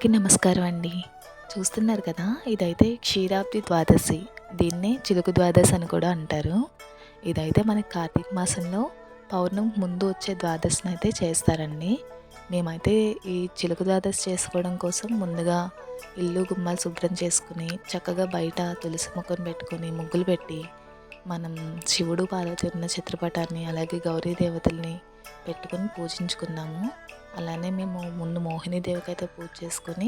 అందరికీ నమస్కారం అండి. చూస్తున్నారు కదా! ఇదైతే క్షీరాబ్ది ద్వాదశి. దీన్నే చిలుకు ద్వాదశి అని కూడా అంటారు. ఇదైతే మనకి కార్తీక మాసంలో పౌర్ణమి ముందు వచ్చే ద్వాదశినైతే చేస్తారండి. మేమైతే ఈ చిలుకు ద్వాదశి చేసుకోవడం కోసం ముందుగా ఇల్లు గుమ్మాలు శుభ్రం చేసుకుని, చక్కగా బయట తులసి మొక్కను పెట్టుకొని, ముగ్గులు పెట్టి, మనం శివుడు, పార్వతి ఉన్న చిత్రపటాన్ని, అలాగే గౌరీ దేవతల్ని పెట్టుకొని పూజించుకున్నాము. అలానే మేము ముందు మోహిని దేవికైతే పూజ చేసుకొని,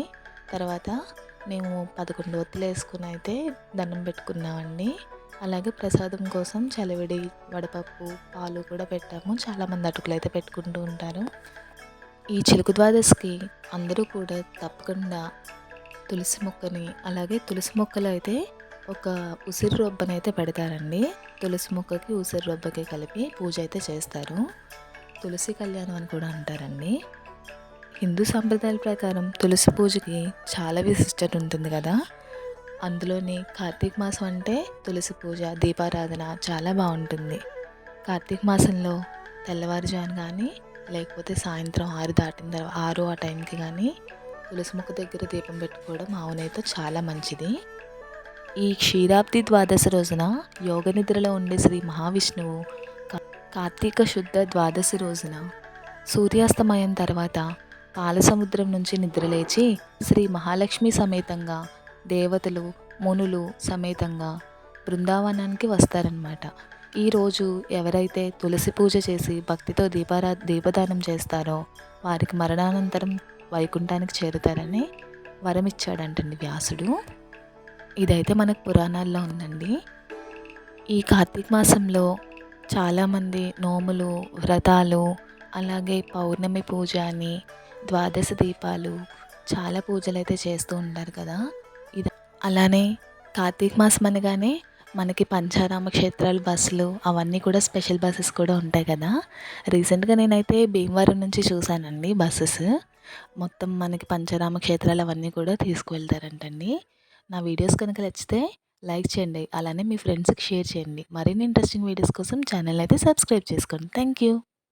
తర్వాత మేము 11 ఒత్తులు వేసుకుని అయితే దండం పెట్టుకున్నామండి. అలాగే ప్రసాదం కోసం చలివిడి, వడపప్పు, పాలు కూడా పెట్టాము. చాలామంది అటుకులు అయితే పెట్టుకుంటూ ఉంటారు. ఈ చిలుకు ద్వాదశికి అందరూ కూడా తప్పకుండా తులసి మొక్కని, అలాగే తులసి మొక్కలో అయితే ఒక ఉసిరి రొబ్బనైతే పెడతారండి. తులసి మొక్కకి ఉసిరి రొబ్బకి కలిపి పూజ అయితే చేస్తారు. తులసి కళ్యాణం అని కూడా అంటారండి. హిందూ సాంప్రదాయాల ప్రకారం తులసి పూజకి చాలా విశిష్టత ఉంటుంది కదా! అందులోని కార్తీక మాసం అంటే తులసి పూజ, దీపారాధన చాలా బాగుంటుంది. కార్తీక మాసంలో తెల్లవారుజామున కానీ, లేకపోతే సాయంత్రం 6 దాటిన తర్వాత 6 ఆ టైంకి కానీ తులసి మొక్క దగ్గర దీపం పెట్టుకోవడం ఆవునేతో చాలా మంచిది. ఈ క్షీరాబ్ది ద్వాదశి రోజున యోగ నిద్రలో ఉండే శ్రీ మహావిష్ణువు కార్తీక శుద్ధ ద్వాదశి రోజున సూర్యాస్తమయం తర్వాత పాలసముద్రం నుంచి నిద్రలేచి శ్రీ మహాలక్ష్మి సమేతంగా దేవతలు, మునులు సమేతంగా బృందావనానికి వస్తారనమాట. ఈరోజు ఎవరైతే తులసి పూజ చేసి భక్తితో దీపదానం చేస్తారో వారికి మరణానంతరం వైకుంఠానికి చేరుతారని వరమిచ్చాడంటండి వ్యాసుడు. ఇదైతే మనకు పురాణాల్లో ఉందండి. ఈ కార్తీక మాసంలో చాలామంది నోములు, వ్రతాలు, అలాగే పౌర్ణమి పూజ అని, ద్వాదశ దీపాలు, చాలా పూజలు అయితే చేస్తూ ఉంటారు కదా! అలానే కార్తీక మాసం అనగానే మనకి పంచారామ క్షేత్రాలు బస్సులు అవన్నీ కూడా స్పెషల్ బస్సెస్ కూడా ఉంటాయి కదా! రీసెంట్గా నేనైతే భీమవరం నుంచి చూశానండి బస్సెస్. మొత్తం మనకి పంచారామ క్షేత్రాలు అవన్నీ కూడా తీసుకువెళ్తారంటండి. నా వీడియోస్ కనుక నచ్చితే లైక్ చేయండి, అలానే మీ ఫ్రెండ్స్కి షేర్ చేయండి. మరిన్ని ఇంట్రెస్టింగ్ వీడియోస్ కోసం ఛానల్ అయితే సబ్స్క్రైబ్ చేసుకోండి. Thank you.